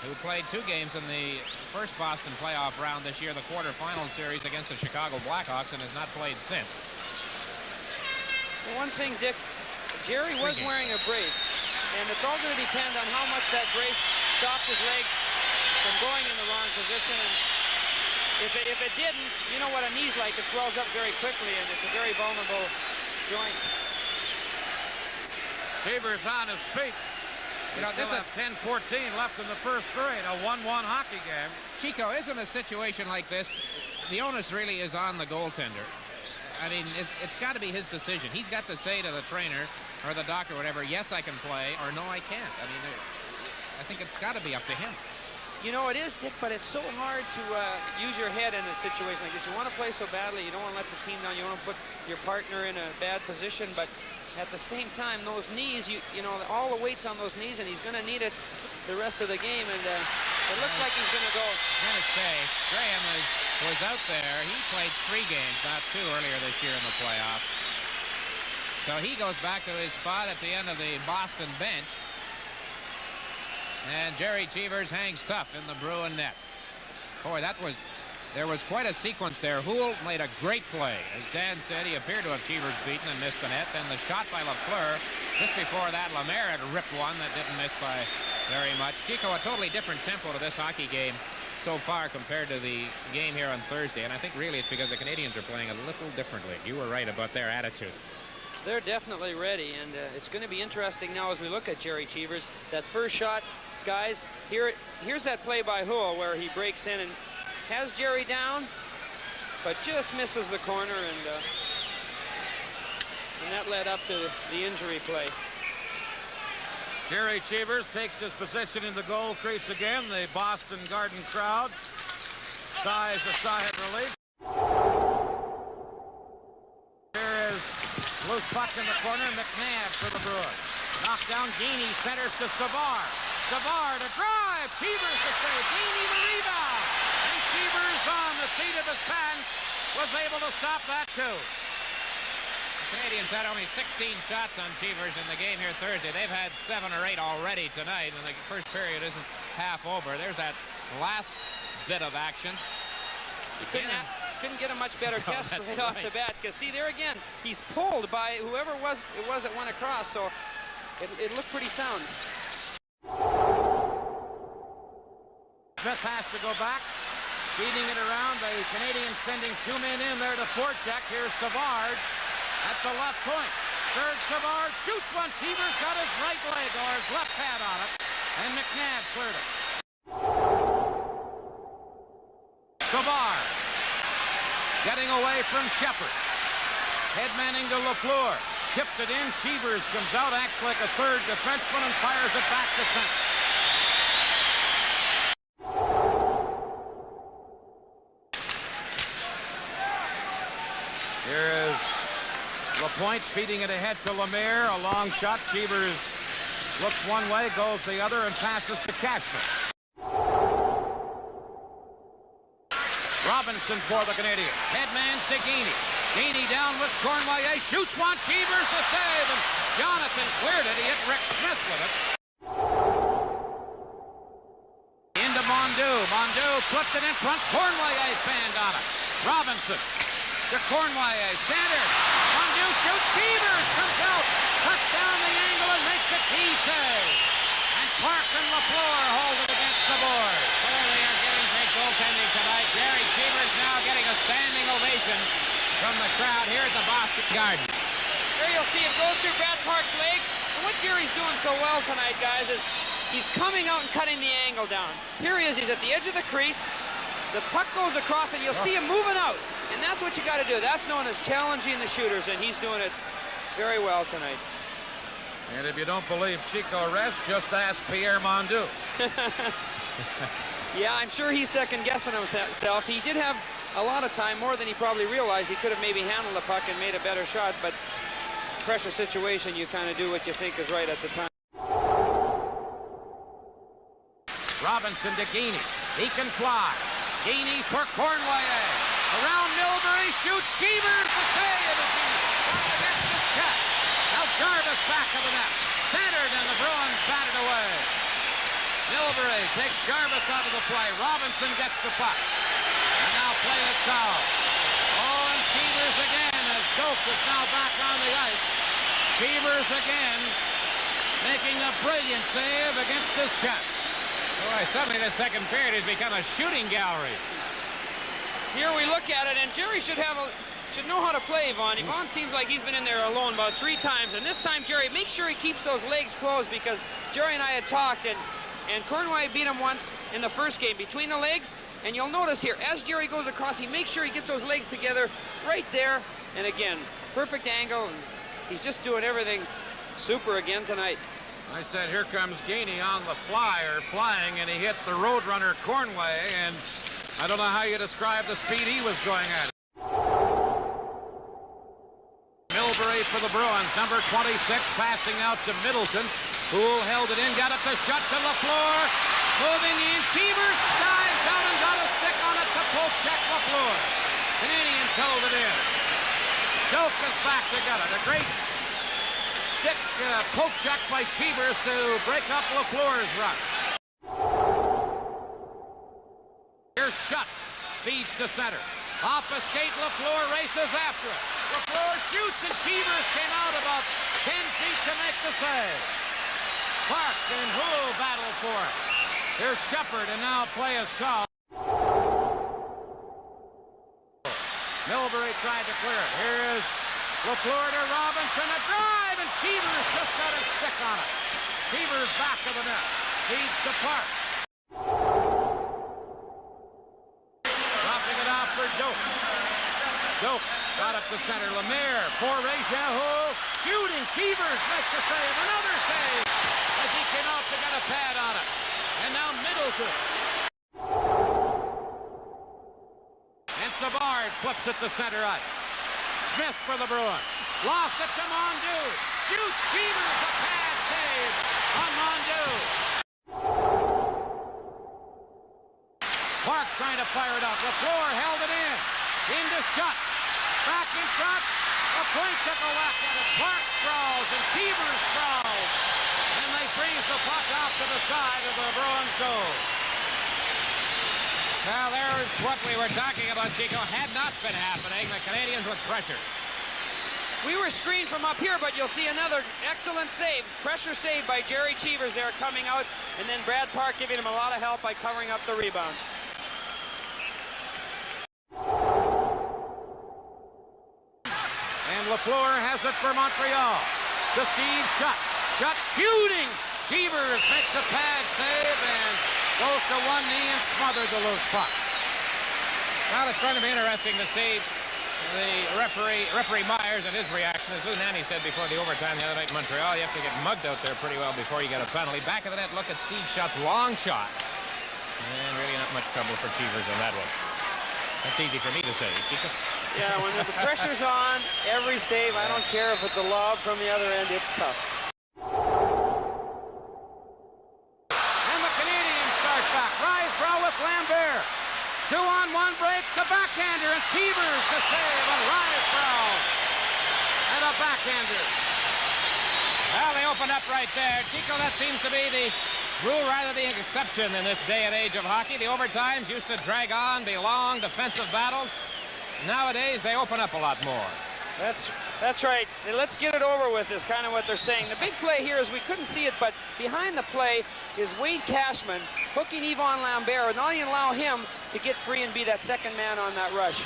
Speaker 7: who played 2 games in the first Boston playoff round this year, the quarterfinal series against the Chicago Blackhawks, and has not played since.
Speaker 8: Well, one thing, Dick, Gerry was wearing a brace, and it's all going to depend on how much that brace stopped his leg from going in the wrong position. And if it didn't, you know what a knee's like. It swells up very quickly, and it's a very vulnerable joint.
Speaker 11: Cheevers on his feet. You know, this is 10-14 left in the first period, a 1-1 hockey game.
Speaker 7: Chico, isn't a situation like this, the onus really is on the goaltender. I mean, it's got to be his decision. He's got to say to the trainer or the doctor or whatever, yes, I can play, or no, I can't. I mean, I think it's got to be up to him.
Speaker 8: You know, it is, Dick, but it's so hard to use your head in a situation like this. You want to play so badly, you don't want to let the team down, you want to put your partner in a bad position, but at the same time, those knees, you know, all the weight's on those knees, and he's going to need it the rest of the game, and it looks like he's going to go.
Speaker 7: He's going to stay. Graham was out there. He played 3 games, not 2 earlier this year in the playoffs. So he goes back to his spot at the end of the Boston bench. And Gerry Cheevers hangs tough in the Bruin net. Boy, there was quite a sequence there. Houle made a great play. As Dan said, he appeared to have Cheevers beaten and missed the net. Then the shot by LaFleur. Just before that, Lemaire had ripped one that didn't miss by very much. Chico, a totally different tempo to this hockey game so far compared to the game here on Thursday. And I think really it's because the Canadiens are playing a little differently. You were right about their attitude.
Speaker 8: They're definitely ready, and it's going to be interesting now as we look at Gerry Cheevers. That first shot, guys, here's that play by Houle where he breaks in and has Gerry down, but just misses the corner, and that led up to the injury play.
Speaker 11: Gerry Cheevers takes his position in the goal crease again. The Boston Garden crowd sighs a sigh of relief. Here is loose puck in the corner. McNabb for the Bruins. Knocked down. Geaney centers to Savard. Savard to drive. Cheevers to save. Geaney the rebound. And Cheevers on the seat of his pants was able to stop that too.
Speaker 7: The Canadiens had only 16 shots on Cheevers in the game here Thursday. They've had 7 or 8 already tonight, and the first period isn't half over. There's that last bit of action.
Speaker 8: Couldn't get a much better test right off the bat, because see there again, he's pulled by whoever it was that went across, so it looked pretty sound.
Speaker 11: Smith has to go back, feeding it around. The Canadiens sending 2 men in there to forecheck. Here's Savard at the left point. Third Savard shoots one. Cheevers got his right leg or his left pad on it, and McNabb cleared it. Savard getting away from Shepard. Headmanning to LaFleur. Tipped it in. Cheevers comes out, acts like a third defenseman, and fires it back to center. Here is LaPointe feeding it ahead to Lemaire. A long shot. Cheevers looks one way, goes the other, and passes to Cashman. Robinson for the Canadiens. Headman's to Geaney. Geaney down with Cornwallis. Shoots one. Cheevers the save. And Jonathan cleared it. He hit Rick Smith with it. Into Mondeau. Mondeau flipped it in front. Cornwallis banned on it. Robinson to Cornwallis. Sanders. Mondeau shoots. Cheevers comes out. Cuts down the angle and makes a key save. And Clark and LaFleur hold it against the boards.
Speaker 7: Well, they are getting great goaltending tonight. Gerry Cheevers now getting a standing ovation
Speaker 11: from the crowd here at the Boston Garden.
Speaker 8: There you'll see it goes through Brad Park's leg. And what Gerry's doing so well tonight, guys, is he's coming out and cutting the angle down. Here he is. He's at the edge of the crease. The puck goes across, and you'll see him moving out. And that's what you got to do. That's known as challenging the shooters, and he's doing it very well tonight.
Speaker 11: And if you don't believe Chico Resch, just ask Pierre Mondu.
Speaker 8: Yeah, I'm sure he's second-guessing himself. He did have a lot of time, more than he probably realized. He could have maybe handled the puck and made a better shot, but pressure situation, you kind of do what you think is right at the time.
Speaker 11: Robinson to Gainey. He can fly. Gainey for Cornway. Around Milbury, shoots. Cheevers the save as he got it against his chest. Now Jarvis back of the net. Centered, and the Bruins batted away. Milbury takes Jarvis out of the play. Robinson gets the puck. And now play is called. Oh, and Cheevers again as Doak is now back on the ice. Cheevers again making a brilliant save against his chest.
Speaker 7: Boy, suddenly the second period has become a shooting gallery.
Speaker 8: Here we look at it, and Gerry should know how to play Yvonne. Yvonne seems like he's been in there alone about 3 times, and this time Gerry, make sure he keeps those legs closed, because Gerry and I had talked, and Cornway beat him once in the first game between the legs, and you'll notice here, as Gerry goes across, he makes sure he gets those legs together right there, and again, perfect angle, and he's just doing everything super again tonight.
Speaker 11: I said, here comes Gainey on the flying, and he hit the Roadrunner Cornway, and I don't know how you describe the speed he was going at. Milbury for the Bruins, number 26, passing out to Middleton. Poole held it in, got it to shut to LaFleur. Moving in, Cheevers dives out and got a stick on it to Popchek LaFleur. Canadiens held it in. Doak is back to get it. A great stick poke check by Cheevers to break up LaFleur's rush. Here's Shutt, feeds to center. Off a skate, LaFleur races after it. LaFleur shoots, and Cheevers came out about 10 feet to make the save. Park and Hull battle for it. Here's Shepard, and now play is called. Milbury tried to clear it. Here is LaFleur to Robinson, a drive, and Cheevers just got a stick on it. Cheevers back of the net. Feeds to Park. Dropping it off for Doak. Doak got up to center. Lemaire for Resch. Shooting. Cheevers makes the save. Another save as he came out to get a pad on it. And now Middleton. And Savard flips it to center ice. Smith for the Bruins. Lost it to Mondu. Shoots. Cheevers, a pad save on Mondu. Park trying to fire it up. LaFleur held it in. Into Shutt. Back in front. A point took a whack at it. Park sprawls and Cheevers sprawls. And they freeze the puck off to the side of the Bruins goal.
Speaker 7: Well, there's what we were talking about, Chico. Had not been happening. The Canadiens with pressure.
Speaker 8: We were screened from up here, but you'll see another excellent save. Pressure save by Gerry Cheevers there coming out, and then Brad Park giving him a lot of help by covering up the rebound.
Speaker 11: And LaFleur has it for Montreal. To Steve Shutt. Shutt shooting. Cheevers makes a pad save and goes to one knee and smothered the loose puck.
Speaker 7: Well, it's going to be interesting to see the referee Myers and his reaction. As Lou Nanny said before the overtime the other night in Montreal, you have to get mugged out there pretty well before you get a penalty. Back of the net, look at Steve Shutt's long shot. And really not much trouble for Cheevers on that one. That's easy for me to say, Chico.
Speaker 8: Yeah, when the pressure's on, every save, I don't care if it's a lob from the other end, it's tough.
Speaker 11: And the Canadiens start back. Rise throw with Lambert. 2-on-1 break, the backhander, and Cheevers to save, and Rise throw. And a backhander.
Speaker 7: Well, they opened up right there. Chico, that seems to be the rule rather the exception in this day and age of hockey. The overtimes used to drag on, be long defensive battles. Nowadays, they open up a lot more.
Speaker 8: That's right. Let's get it over with is kind of what they're saying. The big play here is we couldn't see it, but behind the play is Wade Cashman hooking Yvon Lambert, not even allow him to get free and be that second man on that rush.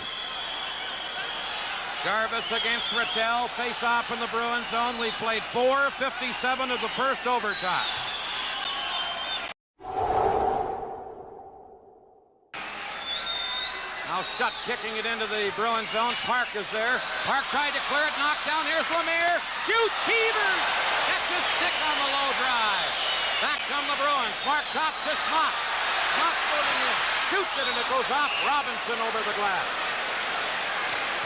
Speaker 12: Jarvis against Rattel. Face off in the Bruins zone. We've played 4:57 of the first overtime. Now Shutt kicking it into the Bruins zone. Park is there. Park tried to clear it. Knocked down. Here's Lemaire. Shoots. Cheevers. Catches stick on the low drive. Back come the Bruins. Mark top to Schmott. Schmott moving in. Shoots it and it goes off. Robinson over the glass.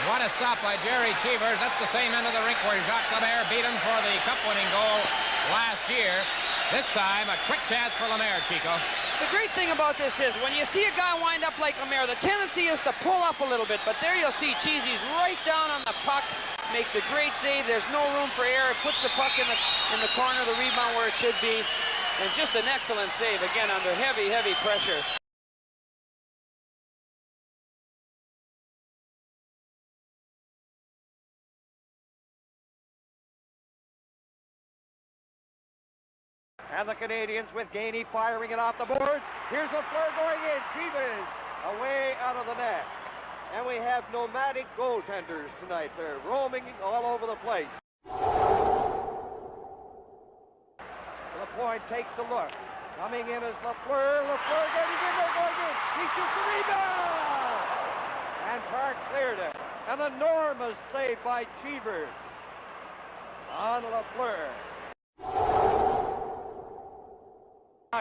Speaker 7: What a stop by Gerry Cheevers. That's the same end of the rink where Jacques Lemaire beat him for the cup-winning goal last year. This time, a quick chance for Lemaire, Chico.
Speaker 8: The great thing about this is when you see a guy wind up like Lemaire, the tendency is to pull up a little bit, but there you'll see Cheesy's right down on the puck, makes a great save. There's no room for error. Puts the puck in the corner of the rebound where it should be, and just an excellent save, again, under heavy, heavy pressure.
Speaker 9: And the Canadiens with Gainey firing it off the boards. Here's Lafleur going in. Cheevers away out of the net. And we have nomadic goaltenders tonight. They're roaming all over the place. The point takes the look. Coming in is Lafleur. Lafleur getting in there, going in. He shoots the rebound. And Park cleared it. An enormous save by Cheevers on Lafleur.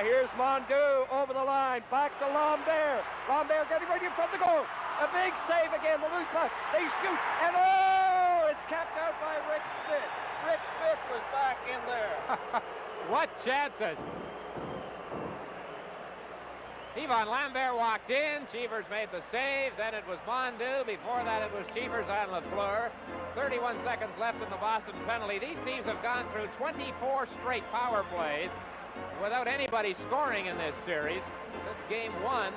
Speaker 9: Here's Mondeau over the line, back to Lambert. Lambert getting ready in front of the goal. A big save again, the loose puck. They shoot, and oh, it's capped out by Rick Smith. Rick Smith was back in there.
Speaker 7: What chances! Yvon Lambert walked in, Cheevers made the save, then it was Mondeau, before that it was Cheevers and Lafleur. 31 seconds left in the Boston penalty. These teams have gone through 24 straight power plays without anybody scoring in this series since game 1.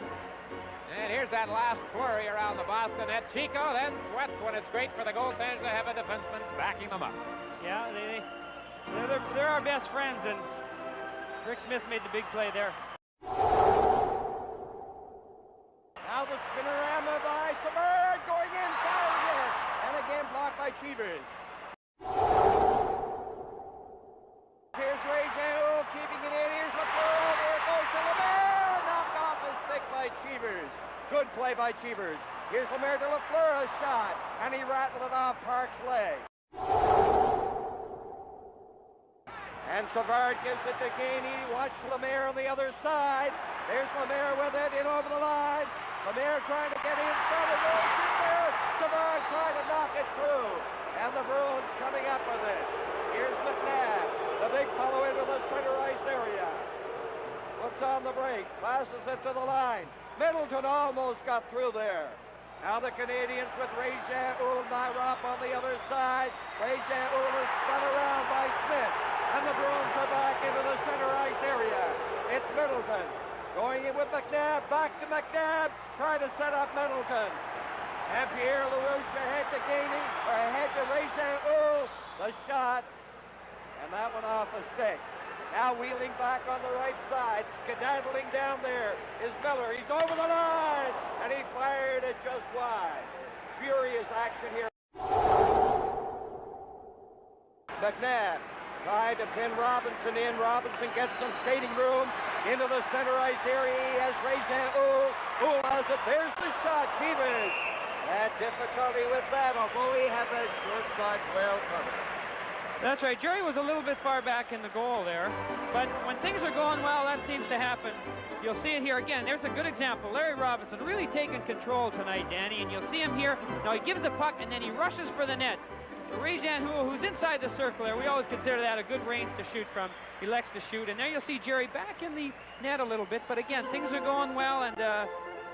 Speaker 7: And here's that last flurry around the Boston net. Chico then sweats when it's great for the goaltenders to have a defenseman backing them up.
Speaker 8: Yeah, they're our best friends, and Rick Smith made the big play there.
Speaker 9: Now the spinorama by Savard going in, fired again, and again blocked by Cheevers. Here's Resch keeping it in. Here's Lafleur. There goes to Lemaire. Knocked off the stick by Cheevers. Good play by Cheevers. Here's Lemaire to Lafleur. A shot. And he rattled it off Park's leg. And Savard gives it to Gainey. Watch Lemaire on the other side. There's Lemaire with it in over the line. Lemaire trying to get in front of Resch in there. Savard trying to knock it through. And the Bruins coming up with it. Here's McNabb. The big fellow into the center ice area. Looks on the break. Passes it to the line. Middleton almost got through there. Now the Canadiens with Resch, Nyrop on the other side. Resch is spun around by Smith. And the Bruins are back into the center ice area. It's Middleton. Going in with McNabb. Back to McNabb. Trying to set up Middleton. And Pierre LaRouche ahead to Gainey. Or ahead to Resch. The shot. And that one off the stick. Now wheeling back on the right side, skedaddling down there is Miller. He's over the line, and he fired it just wide. Furious action here. McNabb tried to pin Robinson in. Robinson gets some skating room into the center ice area. He has Resch. Has it. There's the shot. Cheevers had difficulty with that, although he had the short side well covered.
Speaker 8: That's right. Gerry was a little bit far back in the goal there. But when things are going well, that seems to happen. You'll see it here again. There's a good example. Larry Robinson really taking control tonight, Danny. And you'll see him here. Now he gives the puck, and then he rushes for the net. Resch, who's inside the circle there, we always consider that a good range to shoot from. He elects to shoot. And there you'll see Gerry back in the net a little bit. But again, things are going well, and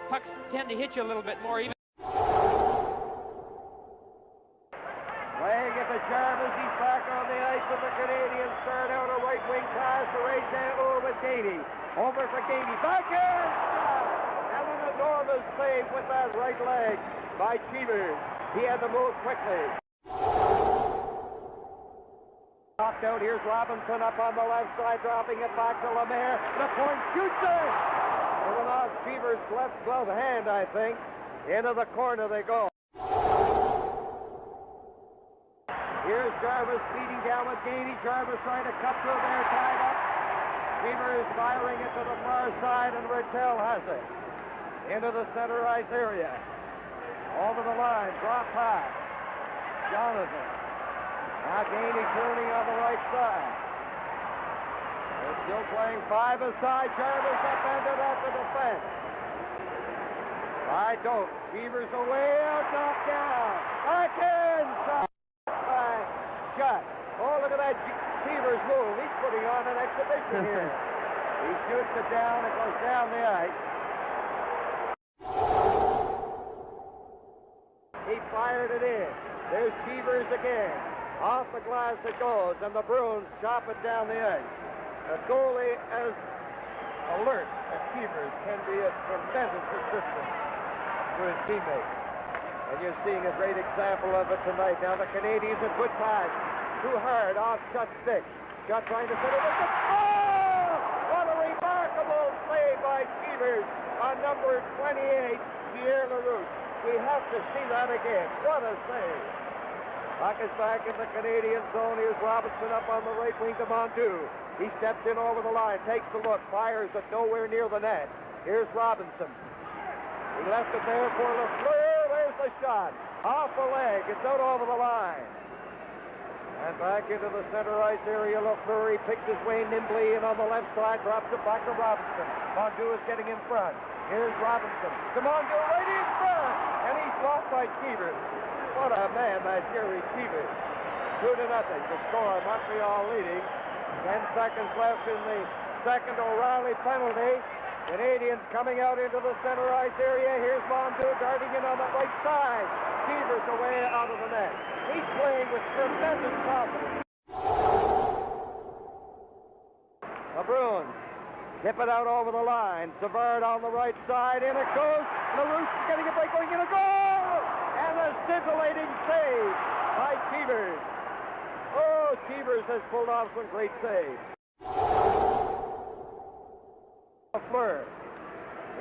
Speaker 8: pucks tend to hit you a little bit more. Even
Speaker 9: playing it to Jarvis. He's back on the ice of the Canadiens. Start out a right wing pass to Resch with Gainey. Over for Gainey. Back in! And an enormous save with that right leg by Cheevers. He had to move quickly. Knocked out. Here's Robinson up on the left side, dropping it back to Lemaire. The point shoots it! It went off Cheevers' left glove hand, I think. Into the corner they go.
Speaker 4: Here's Jarvis beating down with Gainey. Jarvis trying to cut through there, tied up. Cheevers firing it to the far side, and Rattel has it. Into the center ice area. Over the line, drop pass. Jonathan. Now Gainey turning on the right side. They're still playing five-a-side. Jarvis upended at the defense. By Doak. Cheevers away, out, knocked down. Back in, shot by Shut. Oh, look at that Cheevers move. He's putting on an exhibition here. He shoots it down. It goes down the ice. He fired it in. There's Cheevers again. Off the glass it goes, and the Bruins chop it down the ice. A goalie as alert as Cheevers can be a tremendous assistant to his teammates. And you're seeing a great example of it tonight. Now the Canadiens a good pass. Too hard off Shut stick. Shut trying to set it up. Oh! What a remarkable play by Cheevers on number 28, Pierre LaRouche. We have to see that again. What a save. Puck is back in the Canadian zone. Here's Robinson up on the right wing to Mondeau. He steps in over the line, takes a look, fires it nowhere near the net. Here's Robinson. He left it there for Lafleur. There's the shot. Off the leg. It's out over the line. And back into the center ice area. Lafleur, he picks his way nimbly in on the left side, drops it back to Robinson. Mondeau is getting in front. Here's Robinson. To Mondeau right in front. And he's blocked by Cheevers. What a man, that Gerry Cheevers. 2-0 to score. Montreal leading. 10 seconds left in the second O'Reilly penalty. Canadiens coming out into the center ice area. Here's Mondeau darting in on the right side. Cheevers away out of the net. He's playing with tremendous confidence. The Bruins tip it out over the line. Savard on the right side. In it goes. LaRouche is getting a break, going in a goal! And a scintillating save by Cheevers. Oh, Cheevers has pulled off some great saves. Lafleur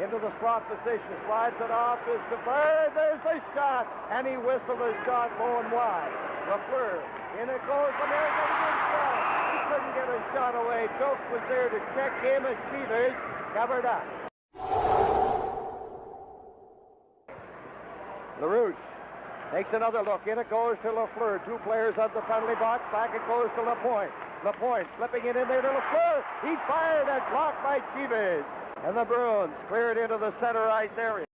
Speaker 4: into the slot position, slides it off to Savard. There's the shot, and he whistled his shot going wide. Lafleur, in it goes. The man getting in front. He couldn't get his shot away. Doak was there to check him, and Cheevers covered up. LaRouche takes another look. In it goes to Lafleur. Two players at the penalty box. Back it goes to Lapointe. Lapointe slipping it in there to Lafleur. He fired and blocked by Cheevers. And the Bruins clear it into the center ice area.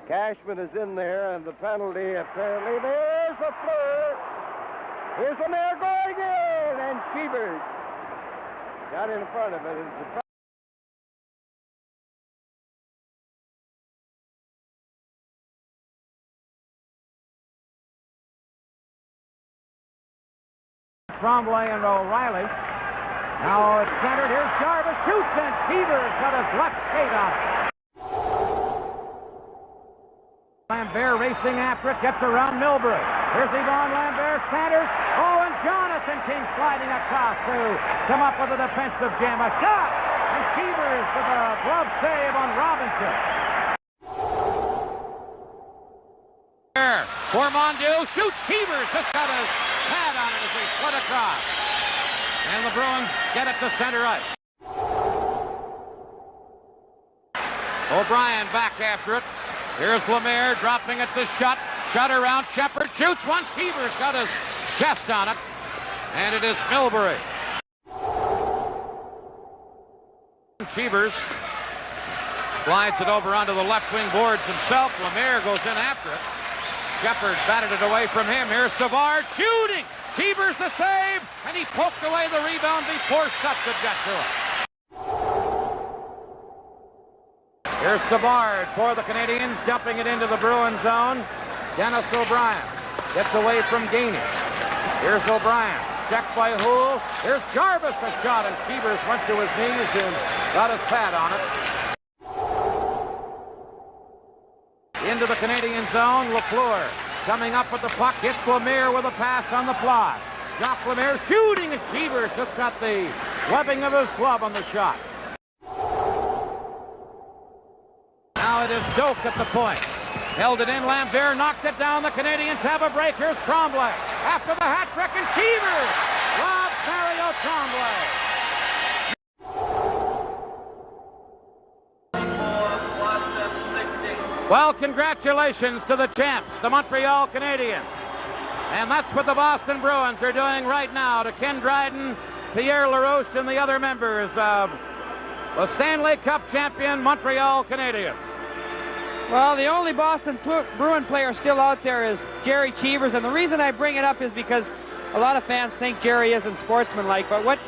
Speaker 4: Cashman is in there, and the penalty apparently. There's Lafleur. Here's the mayor going in, and Cheevers got in front of it.
Speaker 11: Tremblay and O'Reilly. Now it's centered. Here's Jarvis. Shoots, and Cheevers got his left skate on it. Lambert racing after it. Gets around Milbury. Here's Yvonne Lambert. Centers. Oh, and Jonathan King sliding across to come up with a defensive jam. A shot. And Cheevers with a glove save on Robinson.
Speaker 12: For Mondeau, shoots. Cheevers just got his pad on it as they split across. And the Bruins get it to center ice. O'Brien back after it. Here's Lemaire dropping it to Shut. Shut around. Shepard shoots one. Cheevers got his chest on it. And it is Milbury. Cheevers slides it over onto the left wing boards himself. Lemaire goes in after it. Shepard batted it away from him. Here's Savard shooting. Cheevers the save, and he poked away the rebound before Shut could get to it. Here's Savard for the Canadiens, dumping it into the Bruins zone. Dennis O'Brien gets away from Gainey. Here's O'Brien, checked by Houle. Here's Jarvis, a shot, and Cheevers went to his knees and got his pad on it. Into the Canadian zone, Lafleur coming up with the puck, hits Lemaire with a pass on the fly. Jacques Lemaire shooting, and Cheevers just got the webbing of his glove on the shot. Now it is Doak at the point. Held it in, Lambert knocked it down. The Canadiens have a break. Here's Tremblay after the hat trick, and Cheevers robs Mario Tremblay. Well, congratulations to the champs, the Montreal Canadiens. And that's what the Boston Bruins are doing right now to Ken Dryden, Pierre LaRoche, and the other members of the Stanley Cup champion Montreal Canadiens.
Speaker 8: Well, the only Boston Bruin player still out there is Gerry Cheevers, and the reason I bring it up is because a lot of fans think Gerry isn't sportsmanlike, but what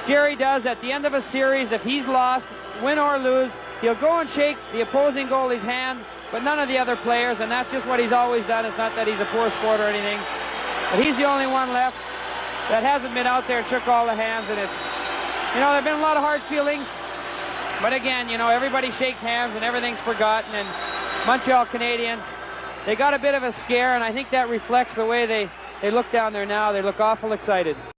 Speaker 8: Gerry does at the end of a series, if he's lost, win or lose, he'll go and shake the opposing goalie's hand, but none of the other players, and that's just what he's always done. It's not that he's a poor sport or anything, but he's the only one left that hasn't been out there and shook all the hands, and it's, you know, there have been a lot of hard feelings, but again, you know, everybody shakes hands and everything's forgotten, and Montreal Canadiens, they got a bit of a scare, and I think that reflects the way they look down there now. They look awful excited.